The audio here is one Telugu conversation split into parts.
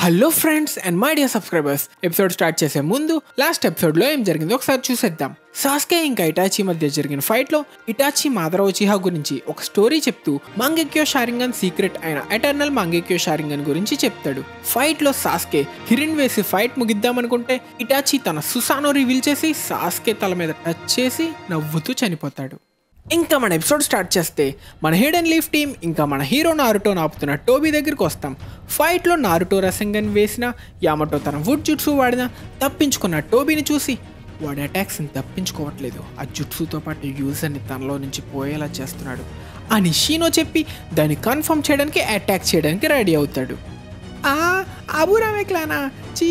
Hello friends and my dear subscribers, episode start చేసే ముందు లాస్ట్ ఎపిసోడ్లో ఏం జరిగిందో ఒకసారి చూసేద్దాం. సాస్కే ఇంకా ఇటాచి మధ్య జరిగిన ఫైట్లో ఇటాచి మాదరా ఉచిహా గురించి ఒక స్టోరీ చెప్తూ మాంగెక్యో షారింగన్ సీక్రెట్ అయిన ఎటర్నల్ మాంగెక్యో షారింగన్ గురించి చెప్తాడు. ఫైట్లో సాస్కే కిరిన్ వేసి ఫైట్ ముగిద్దామనుకుంటే ఇటాచి తన సుసానో రివీల్ చేసి సాస్కే తల మీద టచ్ చేసి నవ్వుతూ చనిపోతాడు. ఇంకా మన ఎపిసోడ్ స్టార్ట్ చేస్తే మన హిడెన్ లీఫ్ టీమ్ ఇంకా మన హీరో నారుటో ఆపుతున్న టోబీ దగ్గరికి వస్తాం. ఫైట్లో నారుటో రసంగన్ వేసిన యామటో తన వుడ్ జుట్సు వాడిన తప్పించుకున్న టోబీని చూసి వాడి అటాక్స్ని తప్పించుకోవట్లేదు, ఆ జుట్సుతో పాటు యూజర్ని తనలో నుంచి పోయేలా చేస్తున్నాడు అని షీనో చెప్పి దాన్ని కన్ఫర్మ్ చేయడానికి అటాక్ చేయడానికి రెడీ అవుతాడు. అబూరామే క్లానా చీ,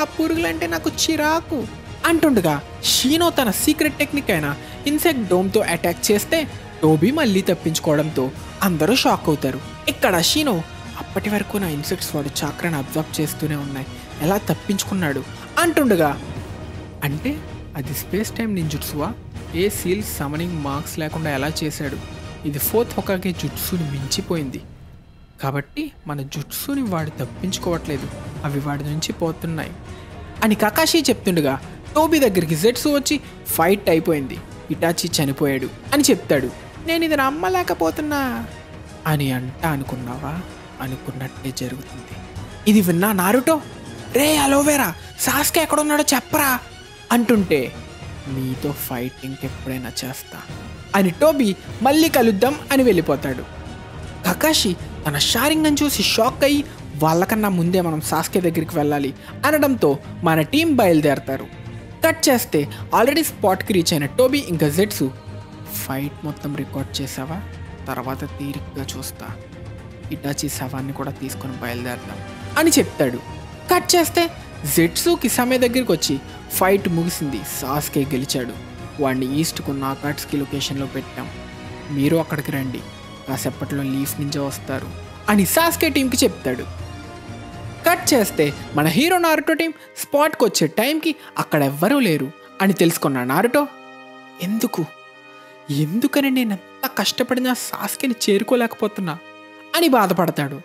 ఆ పురుగులంటే నాకు చిరాకు అంటుండగా షీనో తన సీక్రెట్ టెక్నిక్ అయిన ఇన్సెక్ట్ డోమ్తో అటాక్ చేస్తే టోబీ మళ్ళీ తప్పించుకోవడంతో అందరూ షాక్ అవుతారు. ఇక్కడ షీనో అప్పటి వరకు నా ఇన్సెక్ట్స్ వాడు చాక్రాన్ని అబ్జర్వ్ చేస్తూనే ఉన్నాయి, ఎలా తప్పించుకున్నాడు అంటుండగా, అంటే అది స్పేస్ టైం నింజుట్సువా, ఏ సీల్స్ సమనింగ్ మార్క్స్ లేకుండా ఎలా చేశాడు, ఇది ఫోర్త్ హొకాగే జుట్సుని మించిపోయింది కాబట్టి మన జుట్సుని వాడు తప్పించుకోవట్లేదు, అవి వాడి నుంచి పోతున్నాయి అని కకాషి చెప్తుండగా టోబీ దగ్గరికి జెట్సు వచ్చి ఫైట్ అయిపోయింది, ఇటాచి చనిపోయాడు అని చెప్తాడు. నేను ఇది నమ్మలేకపోతున్నా అని అనుకున్నావా, అనుకున్నట్టే జరుగుతుంది. ఇది విన్నా నారుటో, రే అలోవేరా సాస్కే ఎక్కడున్నాడో చెప్పరా అంటుంటే, నీతో ఫైట్ ఇంకెప్పుడైనా చేస్తా అని టోబీ మళ్ళీ కలుద్దాం అని వెళ్ళిపోతాడు. కకాషి తన షారింగన్ చూసి షాక్ అయ్యి వాళ్ళకన్నా ముందే మనం సాస్కే దగ్గరికి వెళ్ళాలి అనడంతో మన టీం బయలుదేరతారు. కట్ చేస్తే ఆల్రెడీ స్పాట్కి రీచ్ అయిన టోబీ ఇంకా జెట్సు, ఫైట్ మొత్తం రికార్డ్ చేసావా, తర్వాత తీరిగ్గా చూస్తా, ఇటాచి శవాన్ని కూడా తీసుకొని బయలుదేరదాం అని చెప్తాడు. కట్ చేస్తే జెట్సు కిసామే దగ్గరికి వచ్చి ఫైట్ ముగిసింది, సాస్కే గెలిచాడు, వాడిని ఈస్ట్కు నాకాట్స్కి లొకేషన్లో పెట్టాం, మీరు అక్కడికి రండి, కాసేపట్లో లీఫ్ నింజా వస్తారు అని సాస్కే టీంకి చెప్తాడు. కట్ చేస్తే మన హీరో నారుటో టీం స్పాట్కి వచ్చే టైంకి అక్కడ ఎవ్వరూ లేరు అని తెలుసుకున్న నారుటో, ఎందుకని నేనంత కష్టపడినా సాస్కేని చేరుకోలేకపోతున్నా అని బాధపడతాడు.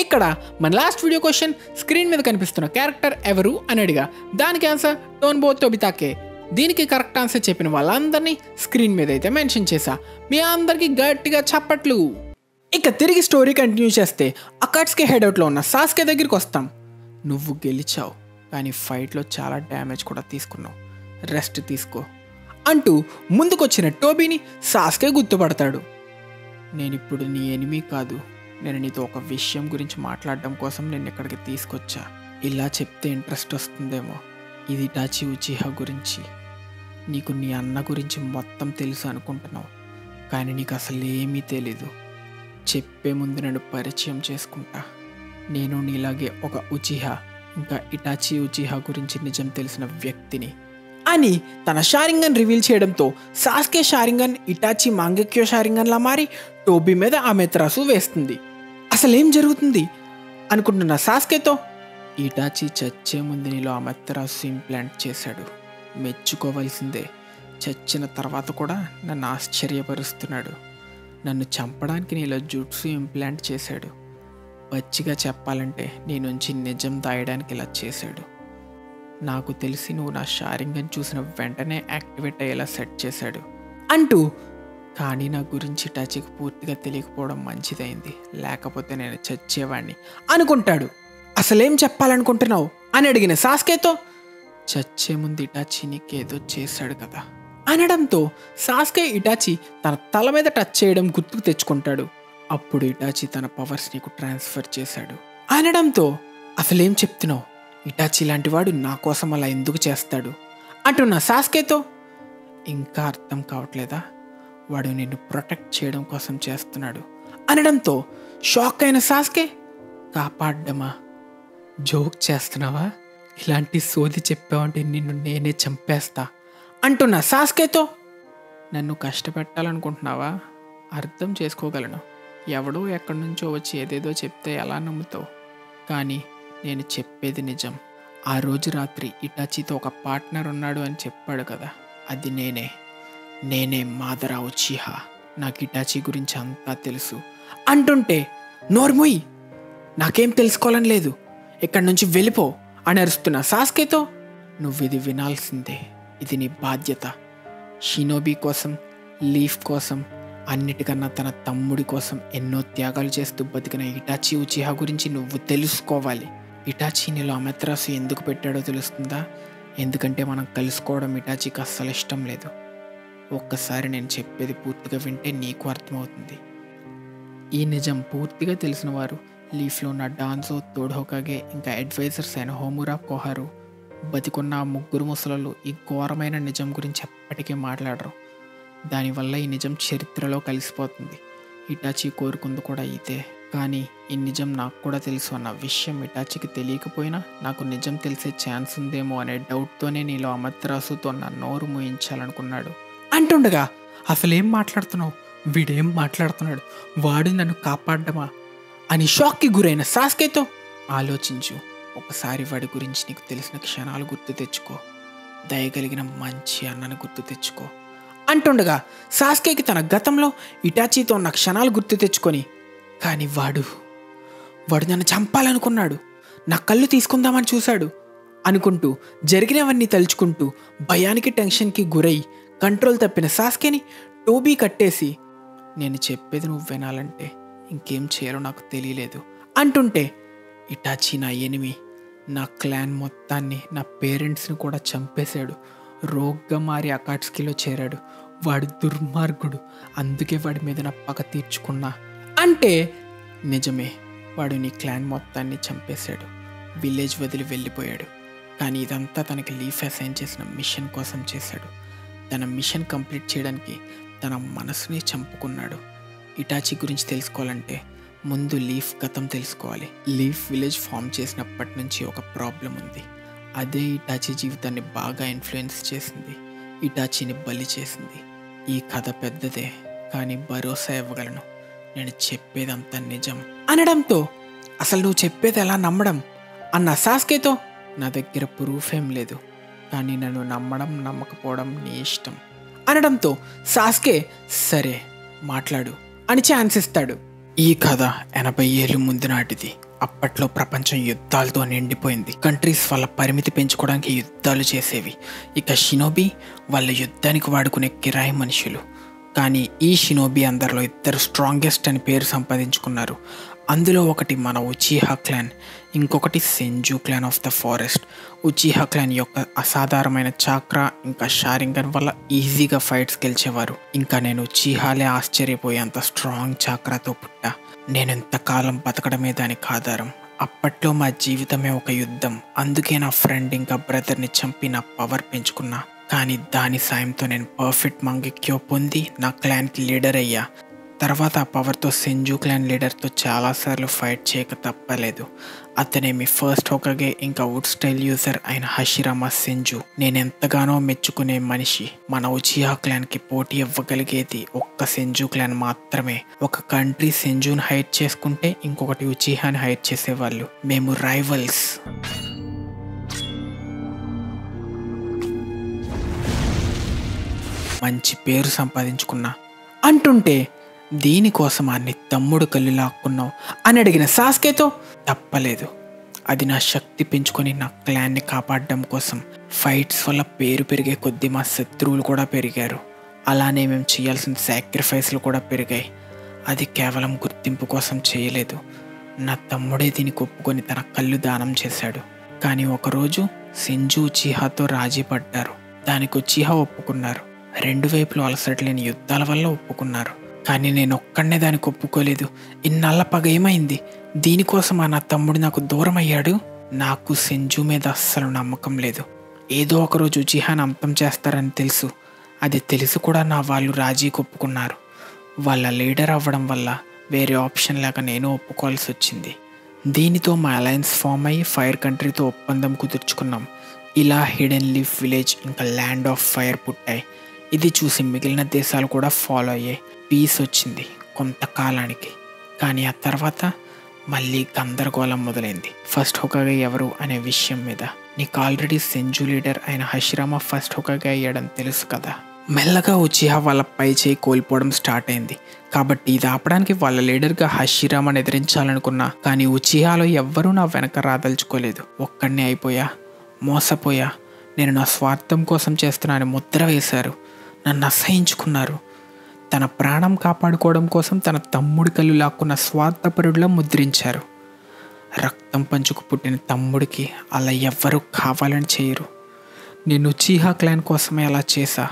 ఇక్కడ మన లాస్ట్ వీడియో క్వశ్చన్ స్క్రీన్ మీద కనిపిస్తున్న క్యారెక్టర్ ఎవరు అని అడిగా, దానికి ఆన్సర్ టోన్బో తొబితాకే. దీనికి కరెక్ట్ ఆన్సర్ చెప్పిన వాళ్ళందరినీ స్క్రీన్ మీద అయితే మెన్షన్ చేశా, మీ అందరికీ గట్టిగా చప్పట్లు. ఇక తిరిగి స్టోరీ కంటిన్యూ చేస్తే అకాట్స్కే హెడౌట్లో ఉన్న సాస్కే దగ్గరికి వస్తాం. నువ్వు గెలిచావు కానీ ఫైట్లో చాలా డ్యామేజ్ కూడా తీసుకున్నావు, రెస్ట్ తీసుకో అంటూ ముందుకొచ్చిన టోబీని సాస్కే గుర్తుపడతాడు. నేనిప్పుడు నీ ఎనిమీ కాదు, నేను నీతో ఒక విషయం గురించి మాట్లాడడం కోసం నేను ఇక్కడికి తీసుకొచ్చా, ఇలా చెప్తే ఇంట్రెస్ట్ వస్తుందేమో, ఇది ఇటాచి ఉచిహా గురించి, నీకు నీ అన్న గురించి మొత్తం తెలుసు అనుకుంటున్నావు కానీ నీకు అసలు ఏమీ తెలీదు, చెప్పే ముందు నేను పరిచయం చేసుకుంటా, నేను నీలాగే ఒక ఉచిహా ఇంకా ఇటాచి ఉచిహా గురించి నిజం తెలిసిన వ్యక్తిని అని తన షారింగన్ రివీల్ చేయడంతో సాస్కే షారింగన్ ఇటాచి మాంగెక్యో షారింగన్లా మారి టోబీ మీద అమెత్రాసు వేస్తుంది. అసలేం జరుగుతుంది అనుకుంటున్న సాస్కేతో, ఇటాచి చచ్చే ముందు నీలో అమెత్రాసు ఇంప్లాంట్ చేశాడు, మెచ్చుకోవాల్సిందే, చచ్చిన తర్వాత కూడా నన్ను ఆశ్చర్యపరుస్తున్నాడు, నన్ను చంపడానికి నీలో జుట్సు ఇంప్లాంట్ చేశాడు, పచ్చిగా చెప్పాలంటే నీ నుంచి నిజం దాయడానికి ఇలా చేశాడు, నాకు తెలిసి నువ్వు నా షారింగన్ చూసిన వెంటనే యాక్టివేట్ అయ్యేలా సెట్ చేశాడు అంటూ, కానీ నా గురించి టచ్కి పూర్తిగా తెలియకపోవడం మంచిదైంది, లేకపోతే నేను చచ్చేవాడిని అనుకుంటాడు. అసలేం చెప్పాలనుకుంటున్నావు అని అడిగిన సాస్కేతో, చచ్చే ముందు ఇటాచి నీకేదో చేశాడు కదా అనడంతో సాస్కే ఇటాచి తన తల మీద టచ్ చేయడం గుర్తుకు తెచ్చుకుంటాడు. అప్పుడు ఇటాచి తన పవర్స్ నీకు ట్రాన్స్ఫర్ చేశాడు అనడంతో, అసలేం చెప్తున్నావు, ఇటాచి లాంటి వాడు నా కోసం అలా ఎందుకు చేస్తాడు అంటున్న సాస్కేతో, ఇంకా అర్థం కావట్లేదా, వాడు నిన్ను ప్రొటెక్ట్ చేయడం కోసం చేస్తున్నాడు అనడంతో షాక్ అయిన సాస్కే, కాపాడ్డమా, జోక్ చేస్తున్నావా, ఇలాంటి సోది చెప్పావంటే నిన్ను నేనే చంపేస్తా అంటున్న సాస్కేతో, నన్ను కష్టపెట్టాలనుకుంటున్నావా, అర్థం చేసుకోగలను, ఎవడో ఎక్కడి నుంచో వచ్చి ఏదేదో చెప్తే ఎలా నమ్ముతావు, కానీ నేను చెప్పేది నిజం, ఆ రోజు రాత్రి ఇటాచితో ఒక పార్ట్నర్ ఉన్నాడు అని చెప్పాడు కదా, అది నేనే మాదరా ఉచిహా, నాకు ఇటాచి గురించి అంతా తెలుసు అంటుంటే, నోర్ముయ్, నాకేం తెలుసుకోవాలని లేదు, ఇక్కడి నుంచి వెళ్ళిపో అని అరుస్తున్న సాస్కేతో, నువ్వు ఇది వినాల్సిందే, ఇది నీ బాధ్యత. షినోబి కోసం, లీఫ్ కోసం, అన్నిటికన్నా తన తమ్ముడి కోసం ఎన్నో త్యాగాలు చేస్తూ బతికిన ఇటాచి ఉచిహా గురించి నువ్వు తెలుసుకోవాలి. ఇటాచి నీలో అమెత్రాసు ఎందుకు పెట్టాడో తెలుస్తుందా? ఎందుకంటే మనం కలుసుకోవడం ఇటాచికి అస్సలు ఇష్టం లేదు. ఒక్కసారి నేను చెప్పేది పూర్తిగా వింటే నీకు అర్థమవుతుంది. ఈ నిజం పూర్తిగా తెలిసిన వారు లీఫ్లో ఉన్న డాన్సో, తోడోకాగే, ఇంకా అడ్వైజర్స్ అయిన హోమురా, కోహారు, బతికున్న ఆ ముగ్గురు ముసలు ఈ ఘోరమైన నిజం గురించి ఎప్పటికీ మాట్లాడరు. దానివల్ల ఈ నిజం చరిత్రలో కలిసిపోతుంది. ఇటాచి కోరుకుంది కూడా ఇదే. కానీ ఈ నిజం నాకు కూడా తెలుసు అన్న విషయం ఇటాచికి తెలియకపోయినా నాకు నిజం తెలిసే ఛాన్స్ ఉందేమో అనే డౌట్తోనే నీలో అమత్రాసుతో నా నోరు మూయించాలనుకున్నాడు. అంటుండగా, అసలేం మాట్లాడుతున్నావు, వీడేం మాట్లాడుతున్నాడు, వాడు నన్ను కాపాడ్డమా అని షాక్కి గురైన సాస్కేతో, ఆలోచించు, ఒకసారి వాడి గురించి నీకు తెలిసిన క్షణాలు గుర్తు తెచ్చుకో, దయగలిగిన మంచి అన్నను గుర్తు తెచ్చుకో అంటుండగా సాస్కేకి తన గతంలో ఇటాచీతో ఉన్న క్షణాలు గుర్తు తెచ్చుకొని, కానీ వాడు నన్ను చంపాలనుకున్నాడు, నా కళ్ళు తీసుకుందామని చూశాడు అనుకుంటూ జరిగినవన్నీ తలుచుకుంటూ భయానికి టెన్షన్కి గురై కంట్రోల్ తప్పిన సాస్కేని టోబీ కట్టేసి, నేను చెప్పేది నువ్వు వినాలంటే ఇంకేం చేయాలో నాకు తెలియలేదు అంటుంటే, ఇటాచి నా ఎనిమి, నా క్లాన్ మొత్తాన్ని, నా పేరెంట్స్ని కూడా చంపేశాడు, రోగ్గా మారి అకాట్స్కీలో చేరాడు, వాడు దుర్మార్గుడు, అందుకే వాడి మీద నా పగ తీర్చుకున్నా అంటే, నిజమే, వాడు నీ క్లాన్ మొత్తాన్ని చంపేశాడు, విలేజ్ వదిలి వెళ్ళిపోయాడు. కానీ ఇదంతా తనకి లీఫ్ అసైన్ చేసిన మిషన్ కోసం చేశాడు. తన మిషన్ కంప్లీట్ చేయడానికి తన మనసుని చంపుకున్నాడు. ఇటాచి గురించి తెలుసుకోవాలంటే ముందు లీఫ్ గతం తెలుసుకోవాలి. లీఫ్ విలేజ్ ఫామ్ చేసినప్పటి నుంచి ఒక ప్రాబ్లం ఉంది. అదే ఇటాచి జీవితాన్ని బాగా ఇన్ఫ్లుయెన్స్ చేసింది, ఇటాచిని బలి చేసింది. ఈ కథ పెద్దదే, కానీ భరోసా ఇవ్వగలను, నేను చెప్పేదంతా నిజం అనడంతో, అసలు నువ్వు చెప్పేది ఎలా నమ్మడం అన్న సాస్కేతో, నా దగ్గర ప్రూఫ్ ఏం లేదు, కానీ నన్ను నమ్మడం నమ్మకపోవడం నీ ఇష్టం అనడంతో సాస్కే సరే మాట్లాడు అని ఛాన్స్ ఇస్తాడు. ఈ కథ 80 ఏళ్ళు ముందు నాటిది. అప్పట్లో ప్రపంచం యుద్ధాలతో నిండిపోయింది. కంట్రీస్ వాళ్ళ పరిమితి పెంచుకోవడానికి యుద్ధాలు చేసేవి. ఇక షినోబి వాళ్ళ యుద్ధానికి వాడుకునే కిరాయి మనుషులు. కానీ ఈ షినోబి అందరిలో ఇద్దరు స్ట్రాంగెస్ట్ అని పేరు సంపాదించుకున్నారు. అందులో ఒకటి మన ఉచిహా క్లాన్, ఇంకొకటి Senju clan of the forest. Uchiha clan యొక్క అసాధారణమైన చాక్రా ఇంకా షారింగన్ వల్ల ఈజీగా ఫైట్స్ గెలిచేవారు. ఇంకా నేను ఉచిహాలే ఆశ్చర్యపోయేంత స్ట్రాంగ్ చాక్రాతో పుట్టా. నేను ఎంతకాలం బతకడమే దానికి ఆధారం. అప్పట్లో మా జీవితమే ఒక యుద్ధం. అందుకే నా ఫ్రెండ్ ఇంకా బ్రదర్ని చంపి నా పవర్ పెంచుకున్నా. కానీ దాని సాయంతో నేను పర్ఫెక్ట్ మంగెక్యో పొంది నా క్లాన్కి లీడర్ అయ్యా. తర్వాత ఆ పవర్తో సెంజు క్లాన్ లీడర్తో చాలాసార్లు ఫైట్ చేయక తప్పలేదు. అతనే మీ ఫస్ట్ హోకాగే ఇంకా వుడ్ స్టైల్ యూజర్ అయిన హషిరామా సెంజు. నేను ఎంతగానో మెచ్చుకునే మనిషి. మన ఉచిహా క్లాన్కి పోటీ ఇవ్వగలిగేది ఒక్క సెంజు క్లాన్ మాత్రమే. ఒక కంట్రీ సెంజుని హైర్ చేసుకుంటే ఇంకొకటి ఉచిహాని హైర్ చేసేవాళ్ళు. మేము రైవల్స్. మంచి పేరు సంపాదించుకున్నా అంటుంటే, దీనికోసం అన్ని తమ్ముడు కళ్ళు లాక్కున్నావు అని అడిగిన సాస్కేతో, తప్పలేదు, అది నా శక్తి పెంచుకొని నా క్లాన్ని కాపాడడం కోసం. ఫైట్స్ వల్ల పేరు పెరిగే కొద్దీ మా శత్రువులు కూడా పెరిగారు. అలానే మేము చేయాల్సిన సాక్రిఫైస్లు కూడా పెరిగాయి. అది కేవలం గుర్తింపు కోసం చేయలేదు. నా తమ్ముడే దీనికి ఒప్పుకొని తన కళ్ళు దానం చేశాడు. కానీ ఒకరోజు సెంజు ఉచిహాతో రాజీ పడ్డారు. దానికి ఉచిహా ఒప్పుకున్నారు. రెండు వైపులు అలసటలేని యుద్ధాల వల్ల ఒప్పుకున్నారు. కానీ నేను ఒక్కడనే దానికి ఒప్పుకోలేదు. ఇన్నాళ్ళ పగ ఏమైంది? దీనికోసం నా తమ్ముడు నాకు దూరం అయ్యాడు. నాకు సెంజు మీద అస్సలు నమ్మకం లేదు. ఏదో ఒకరోజు ఉచిహాని అంతం చేస్తారని తెలుసు. అది తెలిసి కూడా నా వాళ్ళు రాజీకి ఒప్పుకున్నారు. వాళ్ళ లీడర్ అవ్వడం వల్ల వేరే ఆప్షన్ లేక నేను ఒప్పుకోవాల్సి వచ్చింది. దీనితో మా అలయన్స్ ఫామ్ అయ్యి ఫైర్ కంట్రీతో ఒప్పందం కుదుర్చుకున్నాం. ఇలా హిడెన్ లీఫ్ విలేజ్ ఇంకా ల్యాండ్ ఆఫ్ ఫైర్ పుట్టాయి. ఇది చూసి మిగిలిన దేశాలు కూడా ఫాలో అయ్యాయి. పీస్ వచ్చింది కొంతకాలానికి. కానీ ఆ తర్వాత మళ్ళీ గందరగోళం మొదలైంది. ఫస్ట్ హోకాగే ఎవరు అనే విషయం మీద. నీకు ఆల్రెడీ సెంజు లీడర్ అయిన హషిరామా ఫస్ట్ హోకాగే అయ్యాడని తెలుసు కదా. మెల్లగా ఉచిహా వాళ్ళ పై చేయి కోల్పోవడం స్టార్ట్ అయింది. కాబట్టి ఇది ఆపడానికి వాళ్ళ లీడర్గా హషిరామాని ఎదిరించాలనుకున్నా, కానీ ఉచిహాలో ఎవ్వరూ నా వెనక రాదలుచుకోలేదు. ఒక్కడినే అయిపోయా, మోసపోయా, నేను నా స్వార్థం కోసం చేస్తున్నానని ముద్ర వేశారు. నన్ను అసహించుకున్నారు. తన ప్రాణం కాపాడుకోవడం కోసం తన తమ్ముడి కళ్ళు లాక్కున్న స్వార్థపరుడిలా ముద్రించారు. రక్తం పంచుకు పుట్టిన తమ్ముడికి అలా ఎవ్వరూ కావాలని చేయరు. నేను ఉచిహా క్లాన్ కోసమే అలా చేశా.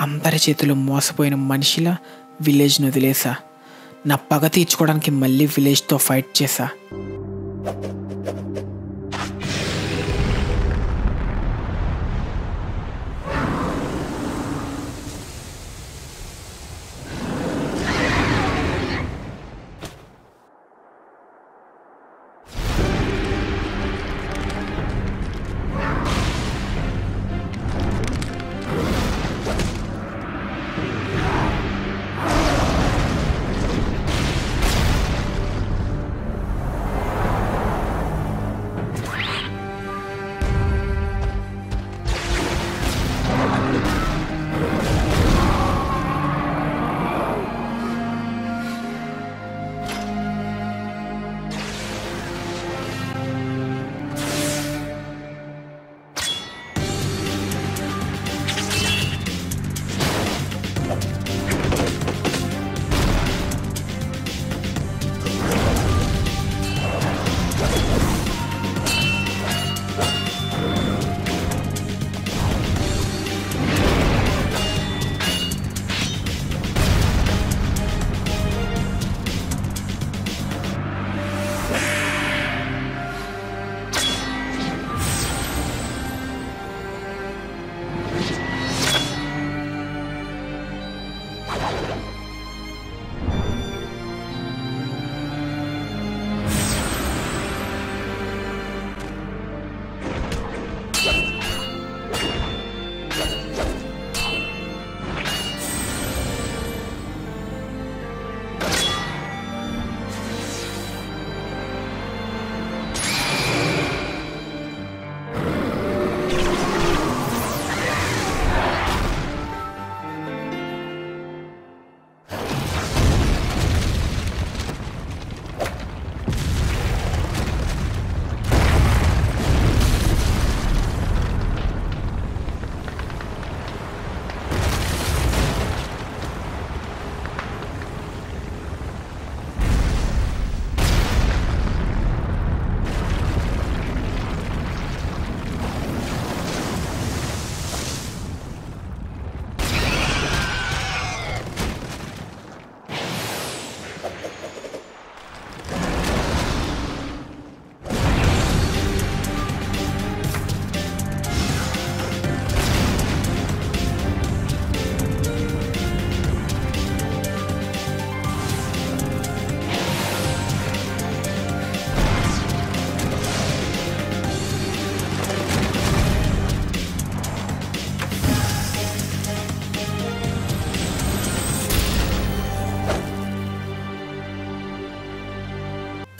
అందరి చేతులు మోసపోయిన మనిషిలా విలేజ్ని వదిలేసా. నా పగ తీర్చుకోవడానికి మళ్ళీ విలేజ్తో ఫైట్ చేశా.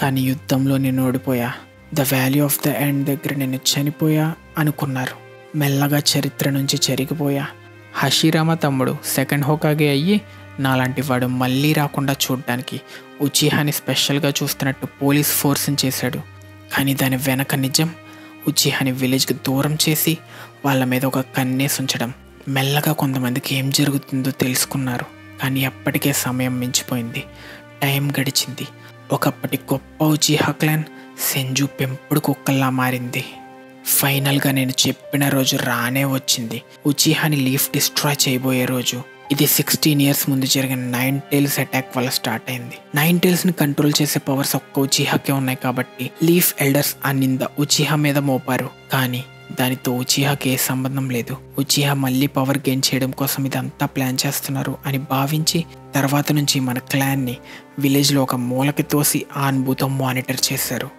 కానీ యుద్ధంలో నేను ఓడిపోయా. The valley of the end దగ్గర నేను చనిపోయా అనుకున్నారు. మెల్లగా చరిత్ర నుంచి చెరిగిపోయా. హషిరామా తమ్ముడు సెకండ్ హోకాగే అయ్యి నాలాంటి వాడు మళ్ళీ రాకుండా చూడ్డానికి ఉచిహాని స్పెషల్గా చూస్తున్నట్టు పోలీస్ ఫోర్స్ని చేశాడు. కానీ దాని వెనక నిజం ఉచిహాని విలేజ్కి దూరం చేసి వాళ్ళ మీద ఒక కన్నేసి ఉంచడం. మెల్లగా కొంతమందికి ఏం జరుగుతుందో తెలుసుకున్నారు. కానీ అప్పటికే సమయం మించిపోయింది. టైం గడిచింది. ఒకప్పటి గొప్ప ఉచిహా క్లాన్ సెంజు పెంపుడు కుక్కల్లా మారింది. ఫైనల్గా నేను చెప్పిన రోజు రానే వచ్చింది. ఉచిహాని లీఫ్ డిస్ట్రాయ్ చేయబోయే రోజు. ఇది 16 years ముందు జరిగిన 9 Tails అటాక్ వల్ల స్టార్ట్ అయింది. 9 Tailsని కంట్రోల్ చేసే పవర్స్ ఒక్క ఉచిహాకే ఉన్నాయి కాబట్టి లీఫ్ ఎల్డర్స్ ఆ నింద ఉచిహా మీద మోపారు. కానీ దానితో ఉచిహాకి ఏ సంబంధం లేదు. ఉచిహా మళ్ళీ పవర్ గెయిన్ చేయడం కోసం ఇదంతా ప్లాన్ చేస్తున్నారు అని భావించి తర్వాత నుంచి మన క్లాన్ని విలేజ్లో ఒక మూలకి తోసి ఆ అనుభూతం మానిటర్ చేశారు.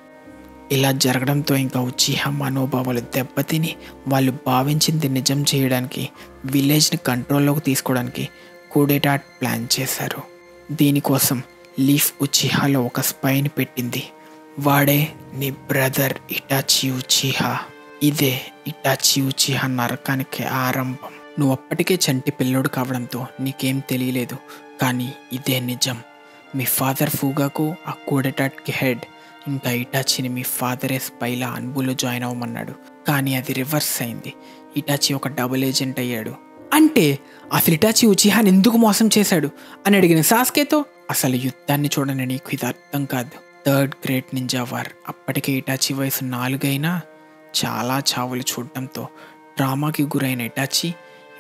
ఇలా జరగడంతో ఇంకా ఉచిహా మనోభావాలు దెబ్బతిని వాళ్ళు భావించింది నిజం చేయడానికి విలేజ్ని కంట్రోల్లోకి తీసుకోవడానికి కూడేటా ప్లాన్ చేశారు. దీనికోసం లీఫ్ ఉచిహాలో ఒక స్పైని పెట్టింది. వాడే నీ బ్రదర్ ఇటాచి ఉచిహా. ఇదే ఇటాచి ఉచిహా నరకానికి ఆరంభం. నువ్వు అప్పటికే చంటి పిల్లోడు కావడంతో నీకేం తెలియలేదు, కానీ ఇదే నిజం. మీ ఫాదర్ ఫూగాకు ఆ కూడెటాట్కి హెడ్, ఇంకా ఇటాచిని మీ ఫాదరే స్పైలా అన్బులో జాయిన్ అవ్వమన్నాడు. కానీ అది రివర్స్ అయింది. ఇటాచి ఒక డబుల్ ఏజెంట్ అయ్యాడు. అంటే అసలు ఇటాచి ఉచిహాని ఎందుకు మోసం చేశాడు అని అడిగిన సాస్కేతో, అసలు యుద్ధాన్ని చూడని నీకు ఇది అర్థం కాదు. Third great ninja war. అప్పటికే ఇటాచి వయసు 4 అయినా చాలా చావులు చూడటంతో డ్రామాకి గురైన ఇటాచి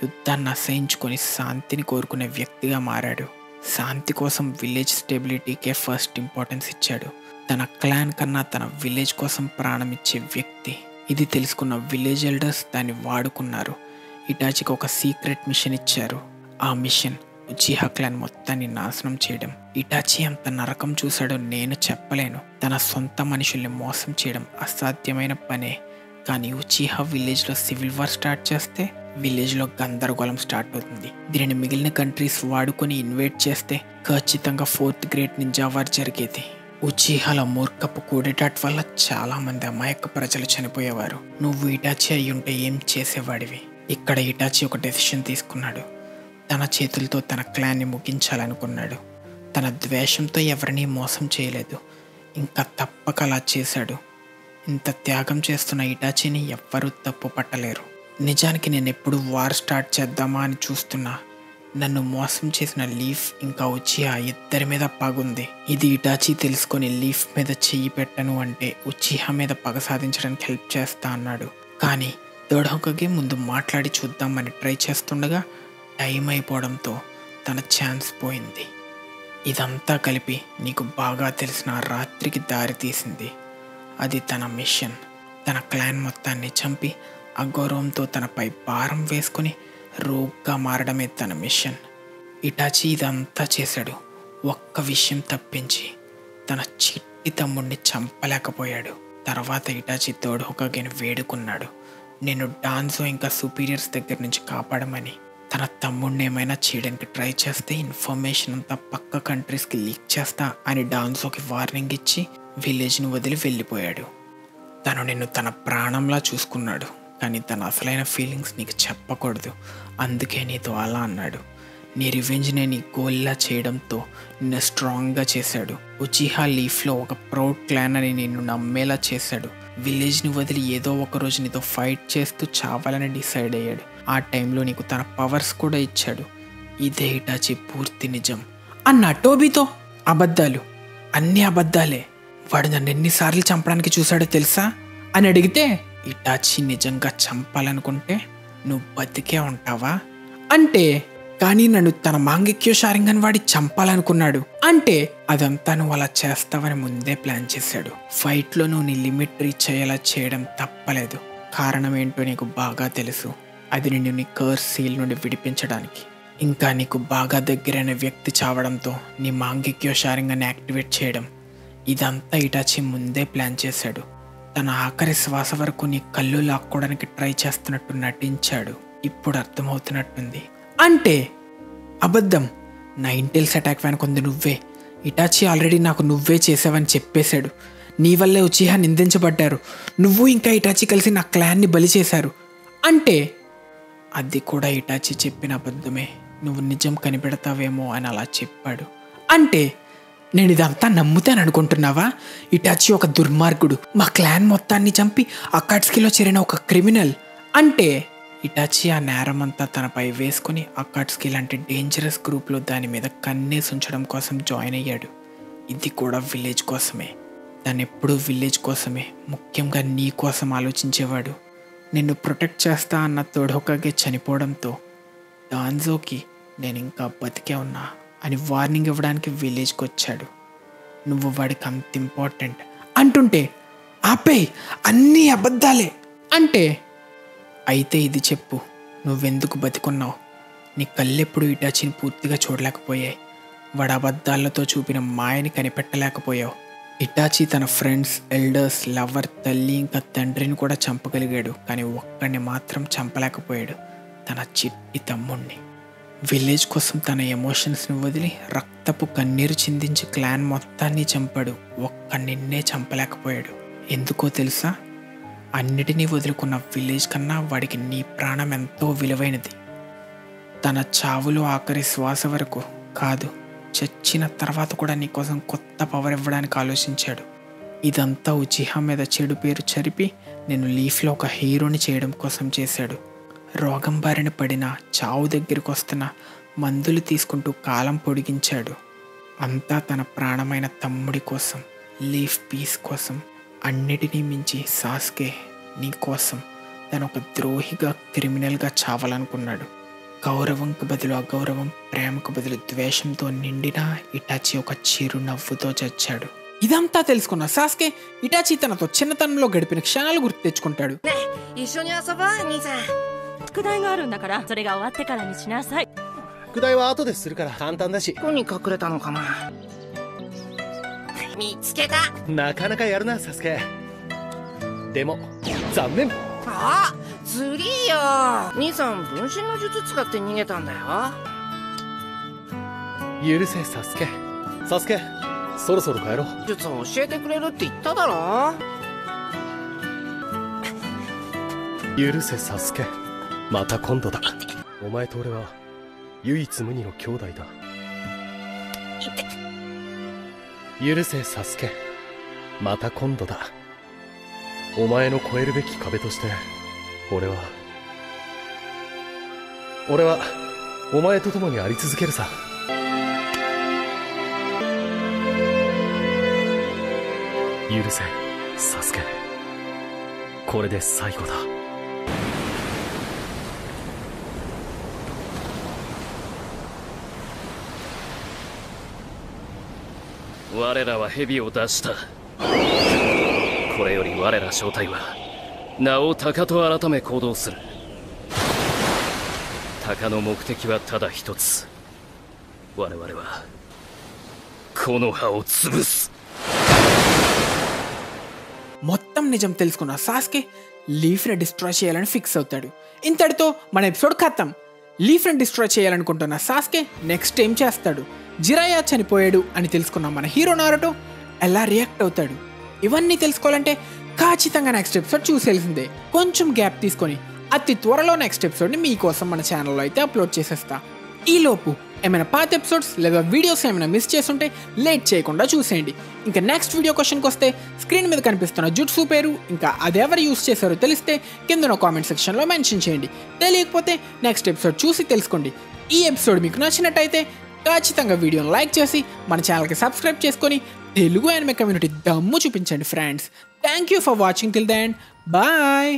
యుద్ధాన్ని అసహించుకొని శాంతిని కోరుకునే వ్యక్తిగా మారాడు. శాంతి కోసం విలేజ్ స్టెబిలిటీకే ఫస్ట్ ఇంపార్టెన్స్ ఇచ్చాడు. తన క్లాన్ కన్నా తన విలేజ్ కోసం ప్రాణం ఇచ్చే వ్యక్తి. ఇది తెలుసుకున్న విలేజ్ ఎల్డర్స్ దాన్ని వాడుకున్నారు. ఇటాచికి ఒక సీక్రెట్ మిషన్ ఇచ్చారు. ఆ మిషన్ ఉచిహా క్లాన్ మొత్తాన్ని నాశనం చేయడం. ఇటాచి అంత నరకం చూశాడో నేను చెప్పలేను. తన సొంత మనుషుల్ని మోసం చేయడం అసాధ్యమైన పనే. కానీ ఉచిహా విలేజ్లో సివిల్ వార్ స్టార్ట్ చేస్తే విలేజ్లో గందరగోళం స్టార్ట్ అవుతుంది. దీనిని మిగిలిన కంట్రీస్ వాడుకొని ఇన్వైట్ చేస్తే ఖచ్చితంగా ఫోర్త్ గ్రేట్ నింజా వార్ జరిగేది. ఉచిహాల మూర్ఖపు కూడెటాట్ వల్ల చాలా మంది అమాయక ప్రజలు చనిపోయేవారు. నువ్వు ఇటాచి అయి ఉంటే ఏం చేసేవాడివి? ఇక్కడ ఇటాచి ఒక డెసిషన్ తీసుకున్నాడు. తన చేతులతో తన క్లాన్ని ముగించాలనుకున్నాడు. తన ద్వేషంతో ఎవరినీ మోసం చేయలేదు, ఇంకా తప్పక అలా చేశాడు. ఇంత త్యాగం చేస్తున్న ఇటాచిని ఎవ్వరూ తప్పు పట్టలేరు. నిజానికి నేను ఎప్పుడు వార్ స్టార్ట్ చేద్దామా అని చూస్తున్నా. నన్ను మోసం చేసిన లీఫ్ ఇంకా ఉచిహా ఇద్దరి మీద పగుంది. ఇది ఇటాచి తెలుసుకొని లీఫ్ మీద చెయ్యి పెట్టను అంటే ఉచిహా మీద పగ సాధించడానికి హెల్ప్ చేస్తా అన్నాడు. కానీ థర్డ్ హోకాగే ముందు మాట్లాడి చూద్దామని ట్రై చేస్తుండగా టైం అయిపోవడంతో తన ఛాన్స్ పోయింది. ఇదంతా కలిపి నీకు బాగా తెలిసిన రాత్రికి దారి తీసింది. అది తన మిషన్. తన క్లాన్ మొత్తాన్ని చంపి అగౌరవంతో తనపై భారం వేసుకుని రోగ్గా మారడమే తన మిషన్. ఇటాచి ఇదంతా చేశాడు, ఒక్క విషయం తప్పించి తన చిట్టి తమ్ముడిని చంపలేకపోయాడు. తర్వాత ఇటాచి థర్డ్ హోకాగేని వేడుకున్నాడు, నేను డాన్జో ఇంకా సుపీరియర్స్ దగ్గర నుంచి కాపాడమని. తన తమ్ముడిని ఏమైనా చేయడానికి ట్రై చేస్తే ఇన్ఫర్మేషన్ అంతా పక్క కంట్రీస్కి లీక్ చేస్తా అని డాన్జోకి వార్నింగ్ ఇచ్చి విలేజ్ని వదిలి వెళ్ళిపోయాడు. తను నిన్ను తన ప్రాణంలా చూసుకున్నాడు, కానీ తన అసలైన ఫీలింగ్స్ నీకు చెప్పకూడదు, అందుకే నీతో అలా అన్నాడు. నీ రివెంజ్నే నీ గోల్లా చేయడంతో నిన్ను స్ట్రాంగ్గా చేశాడు. ఉచిహా లీఫ్లో ఒక ప్రౌడ్ క్లాన్ అని నిన్ను నమ్మేలా చేశాడు. విలేజ్ని వదిలి ఏదో ఒక రోజు నీతో ఫైట్ చేస్తూ చావాలని డిసైడ్ అయ్యాడు. ఆ టైంలో నీకు తన పవర్స్ కూడా ఇచ్చాడు. ఇదే ఇటాచి పూర్తి నిజం అన్న టోబీతో. అబద్ధాలు, అన్ని అబద్ధాలే. వాడు నన్ను ఎన్నిసార్లు చంపడానికి చూశాడో తెలుసా అని అడిగితే, ఇటాచి నిజంగా చంపాలనుకుంటే నువ్వు బతికే ఉంటావా అంటే, కానీ నన్ను తన మాంగిక్యో షారింగన్ వాడి చంపాలనుకున్నాడు అంటే, అదంతా నువ్వు అలా చేస్తావని ముందే ప్లాన్ చేశాడు. ఫైట్లో నువ్వు నీ లిమిట్ రీచ్ అయ్యేలా చేయడం తప్పలేదు. కారణం ఏంటో నీకు బాగా తెలుసు. అది నిన్ను నీ కర్స్ సీల్ నుండి విడిపించడానికి. ఇంకా నీకు బాగా దగ్గరైన వ్యక్తి చావడంతో నీ మాంగిక్యో షారింగన్ యాక్టివేట్ చేయడం. ఇదంతా ఇటాచి ముందే ప్లాన్ చేశాడు. తన ఆఖరి శ్వాస వరకు నీ కళ్ళు లాక్కోవడానికి ట్రై చేస్తున్నట్టు నటించాడు. ఇప్పుడు అర్థమవుతున్నట్టుంది. అంటే అబద్ధం. నా ఇంటెల్స్ అటాక్ వెనకుంది నువ్వే. ఇటాచి ఆల్రెడీ నాకు నువ్వే చేసావని చెప్పేశాడు. నీ వల్లే ఉచిహా నిందించబడ్డారు. నువ్వు ఇంకా ఇటాచి కలిసి నా క్లాన్ని బలి చేశారు అంటే, అది కూడా ఇటాచి చెప్పిన అబద్ధమే. నువ్వు నిజం కనిపెడతావేమో అని అలా చెప్పాడు. అంటే నేను ఇదంతా నమ్ముతాననుకుంటున్నావా? ఇటాచి ఒక దుర్మార్గుడు, మా క్లాన్ మొత్తాన్ని చంపి అకాట్స్కీలో చేరిన ఒక క్రిమినల్ అంటే, ఇటాచి ఆ నేరం అంతా తనపై వేసుకుని అకాట్స్కీ లాంటి డేంజరస్ గ్రూప్లో దాని మీద కన్నేసి ఉంచడం కోసం జాయిన్ అయ్యాడు. ఇది కూడా విలేజ్ కోసమే. తను ఎప్పుడూ విలేజ్ కోసమే, ముఖ్యంగా నీ కోసం ఆలోచించేవాడు. నిన్ను ప్రొటెక్ట్ చేస్తా అన్న థర్డ్ హోకాగే చనిపోవడంతో డాన్జోకి నేను ఇంకా బతికే ఉన్నా అని వార్నింగ్ ఇవ్వడానికి విలేజ్కి వచ్చాడు. నువ్వు వాడికి అంత ఇంపార్టెంట్ అంటుంటే, ఆపే, అన్నీ అబద్ధాలే అంటే, అయితే ఇది చెప్పు, నువ్వెందుకు బతికున్నావు? నీ కళ్ళెప్పుడు ఇటాచిని పూర్తిగా చూడలేకపోయాయి. వాడు అబద్ధాలతో చూపిన మాయని కనిపెట్టలేకపోయావు. ఇటాచి తన ఫ్రెండ్స్, ఎల్డర్స్, లవర్, తల్లి ఇంకా తండ్రిని కూడా చంపగలిగాడు, కానీ ఒక్కడిని మాత్రం చంపలేకపోయాడు, తన చిట్టి తమ్ముణ్ణి. విలేజ్ కోసం తన ఎమోషన్స్ని వదిలి రక్తపు కన్నీరు చిందించి క్లాన్ మొత్తాన్ని చంపాడు. ఒక్క నిన్నే చంపలేకపోయాడు. ఎందుకో తెలుసా? అన్నిటినీ వదులుకున్న విలేజ్ కన్నా వాడికి నీ ప్రాణం ఎంతో విలువైనది. తన చావులో ఆఖరి శ్వాస వరకు కాదు, చచ్చిన తర్వాత కూడా నీకోసం కొత్త పవర్ ఇవ్వడానికి ఆలోచించాడు. ఇదంతా ఉచిహా మీద చెడు పేరు చరిపి నేను లీఫ్లో ఒక హీరోని చేయడం కోసం చేశాడు. రోగం బారిన పడిన, చావు దగ్గరికి వస్తున్న, మందులు తీసుకుంటూ కాలం పొడిగించాడు. అంతా తన ప్రాణమైన తమ్ముడి కోసం, లీఫ్ పీస్ కోసం. అన్నిటినీ మించి సాస్కే నీ కోసం తను ఒక ద్రోహిగా, క్రిమినల్గా చావాలనుకున్నాడు. గౌరవంకు బదులు అగౌరవం, ప్రేమకు బదులు ద్వేషంతో నిండిన ఇటాచి ఒక చిరునవ్వుతో చచ్చాడు. ఇదంతా తెలుసుకున్న సాస్కే ఇటాచి తనతో చిన్నతనంలో గడిపిన క్షణాలు గుర్తు తెచ్చుకుంటాడు. 宿題があるんだからそれが終わってからにしなさい。宿題は後でするから簡単だし。どこに隠れたのかな。見つけた。なかなかやるなサスケ。でも残念。あ、ずりーよ。兄さん分身の術使って逃げたんだよ。許せサスケ。サスケ、そろそろ帰ろう。術を教えてくれるって言っただろ。許せサスケ、また今度だ。お前と俺は唯一無二の兄弟だ。許せサスケ、また今度だ。お前の越えるべき壁として俺はお前と共にあり続けるさ。許せサスケ、これで最後だ。我らは蛇を出した。これより我ら正体は名を鷹と改め行動する。鷹の目的はただ一つ。我々はこの葉を潰す。 మొత్తం నిజం తెలుసుకున్న సాస్కే లీఫ్ని డిస్ట్రాయ్ చేయాలని ఫిక్స్ అవుతాడు. ఇంతటితో మన ఎపిసోడ్ ఖతం. లీఫ్ని డిస్ట్రాయ్ చేయాలనుకుంటున్న సాస్కే నెక్స్ట్ ఏం చేస్తాడు? జిరాయా చనిపోయాడు అని తెలుసుకున్న మన హీరో నారుటో ఎలా రియాక్ట్ అవుతాడు? ఇవన్నీ తెలుసుకోవాలంటే ఖచ్చితంగా నెక్స్ట్ ఎపిసోడ్ చూసేయాల్సిందే. కొంచెం గ్యాప్ తీసుకొని అతి త్వరలో నెక్స్ట్ ఎపిసోడ్ని మీకోసం మన ఛానల్లో అయితే అప్లోడ్ చేసేస్తా. ఈలోపు ఏమైనా పాత ఎపిసోడ్స్ లేదా వీడియోస్ ఏమైనా మిస్ చేస్తుంటే లేట్ చేయకుండా చూసేయండి. ఇంకా నెక్స్ట్ వీడియో క్వశ్చన్కి వస్తే స్క్రీన్ మీద కనిపిస్తున్న జుట్సు పేరు ఇంకా అది ఎవరు యూస్ చేశారో తెలిస్తే కింద కామెంట్ సెక్షన్లో మెన్షన్ చేయండి. తెలియకపోతే నెక్స్ట్ ఎపిసోడ్ చూసి తెలుసుకోండి. ఈ ఎపిసోడ్ మీకు నచ్చినట్టయితే ఖచ్చితంగా వీడియోని లైక్ చేసి మన ఛానల్కి సబ్స్క్రైబ్ చేసుకొని తెలుగు anime కమ్యూనిటీ దమ్ము చూపించండి friends. Thank you for watching till the end. Bye.